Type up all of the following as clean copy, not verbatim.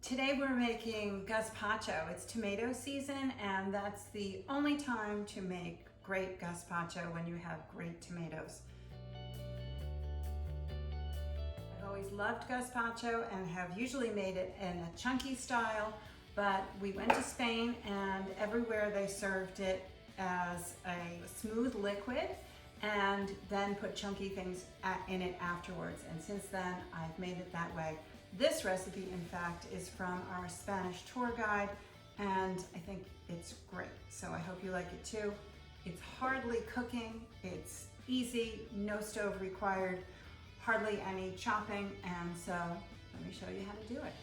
Today we're making gazpacho. It's tomato season, and that's the only time to make great gazpacho, when you have great tomatoes. I've always loved gazpacho and have usually made it in a chunky style, but we went to Spain and everywhere they served it as a smooth liquid and then put chunky things in it afterwards. And since then, I've made it that way. This recipe, in fact, is from our Spanish tour guide, and I think it's great. So I hope you like it too. It's hardly cooking, it's easy, no stove required, hardly any chopping, and so let me show you how to do it.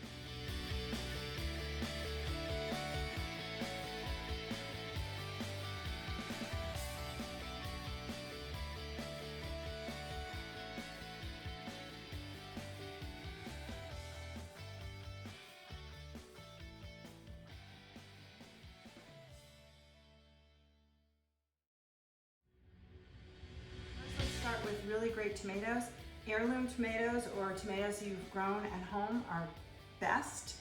Start with really great tomatoes. Heirloom tomatoes or tomatoes you've grown at home are best.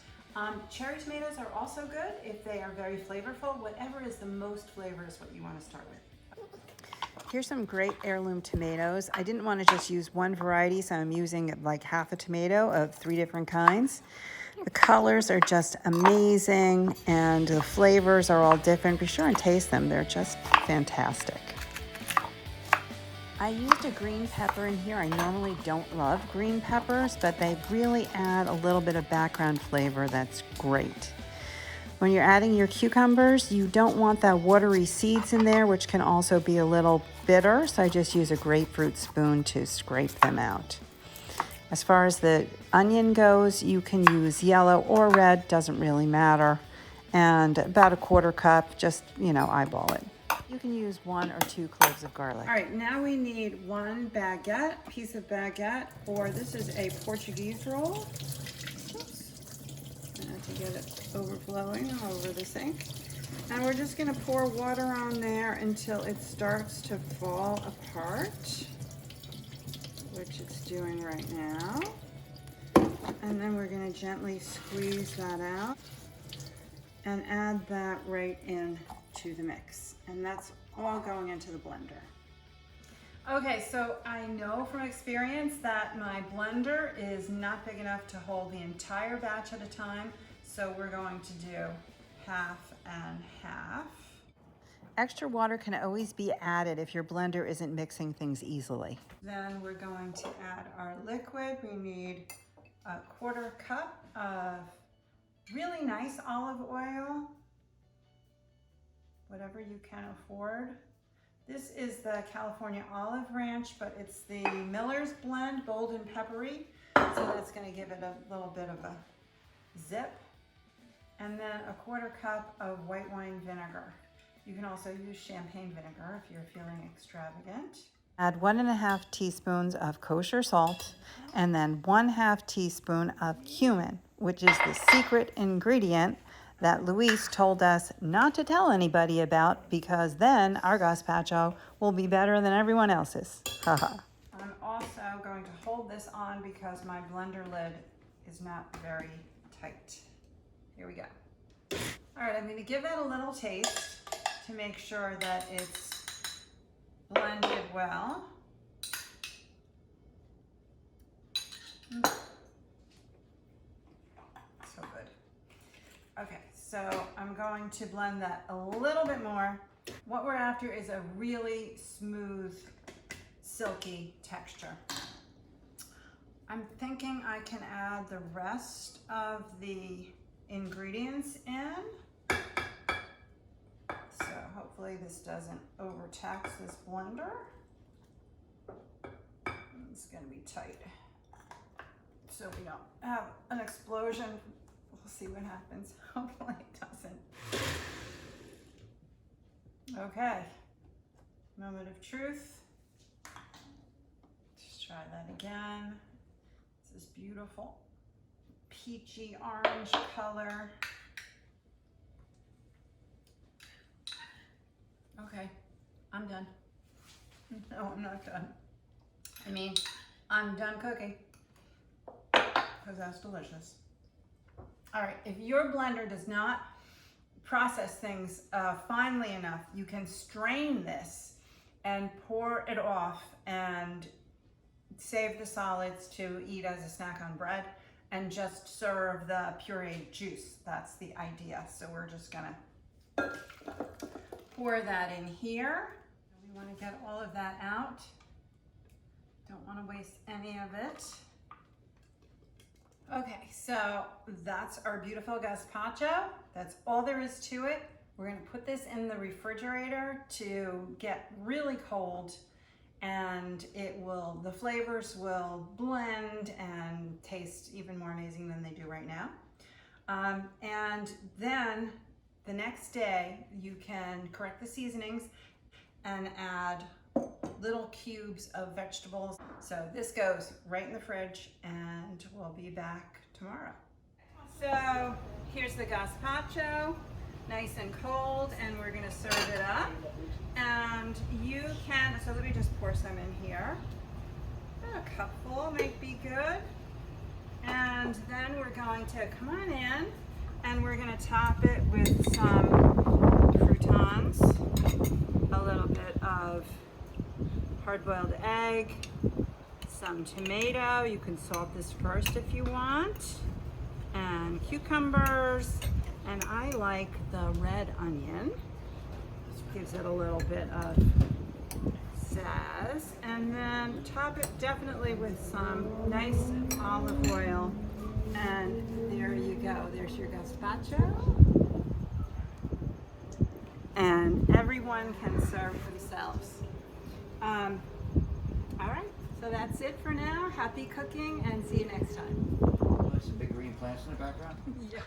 Cherry tomatoes are also good if they are very flavorful. Whatever is the most flavor is what you want to start with. Here's some great heirloom tomatoes. I didn't want to just use one variety, so I'm using like half a tomato of 3 different kinds. The colors are just amazing and the flavors are all different. Be sure and taste them. They're just fantastic. I used a green pepper in here. I normally don't love green peppers, but they really add a little bit of background flavor that's great. When you're adding your cucumbers, you don't want that watery seeds in there, which can also be a little bitter, so I just use a grapefruit spoon to scrape them out. As far as the onion goes, you can use yellow or red, doesn't really matter, and about a 1/4 cup, just, eyeball it. You can use 1 or 2 cloves of garlic. All right, now we need 1 piece of baguette, or this is a Portuguese roll. Oops. I have to get it overflowing over the sink. And we're just gonna pour water on there until it starts to fall apart, which it's doing right now. And then we're gonna gently squeeze that out and add that right in to the mix. And that's all going into the blender. Okay, so I know from experience that my blender is not big enough to hold the entire batch at a time, so we're going to do half and half. Extra water can always be added if your blender isn't mixing things easily. Then we're going to add our liquid. We need a 1/4 cup of really nice olive oil, whatever you can afford. This is the California Olive Ranch, but it's the Miller's Blend, bold and peppery, so that's going to give it a little bit of a zip. And then a 1/4 cup of white wine vinegar. You can also use champagne vinegar if you're feeling extravagant. Add 1½ teaspoons of kosher salt and then 1/2 teaspoon of cumin, which is the secret ingredient that Luis told us not to tell anybody about, because then our gazpacho will be better than everyone else's. Haha. I'm also going to hold this on because my blender lid is not very tight. Here we go. All right, I'm going to give that a little taste to make sure that it's blended well. So good. Okay, so I'm going to blend that a little bit more. What we're after is a really smooth, silky texture. I'm thinking I can add the rest of the ingredients in. So hopefully this doesn't overtax this blender. It's gonna be tight, so we don't have an explosion. We'll see what happens. Hopefully it doesn't. Okay, moment of truth. Just try that again. This is beautiful peachy orange color. Okay, I'm done. No, I'm not done. I mean, I'm done cooking, because that's delicious. All right, if your blender does not process things finely enough, you can strain this and pour it off and save the solids to eat as a snack on bread and just serve the pureed juice. That's the idea. So we're just gonna pour that in here. We want to get all of that out. Don't want to waste any of it. Okay, so that's our beautiful gazpacho. That's all there is to it. We're gonna put this in the refrigerator to get really cold, and the flavors will blend and taste even more amazing than they do right now. And then the next day you can correct the seasonings and add little cubes of vegetables. So this goes right in the fridge, and we'll be back tomorrow. So here's the gazpacho, nice and cold, and we're gonna serve it up. And you can, so let me just pour some in here. A cupful might be good. And then we're going to come on in, and we're gonna top it with some croutons, a little bit of hard-boiled egg, some tomato. You can salt this first if you want, and cucumbers, and I like the red onion. This gives it a little bit of zazz, and then top it definitely with some nice olive oil, and there you go. There's your gazpacho, and everyone can serve themselves. All right, so that's it for now. Happy cooking, and see you next time. Some big green plants in the background. Yeah.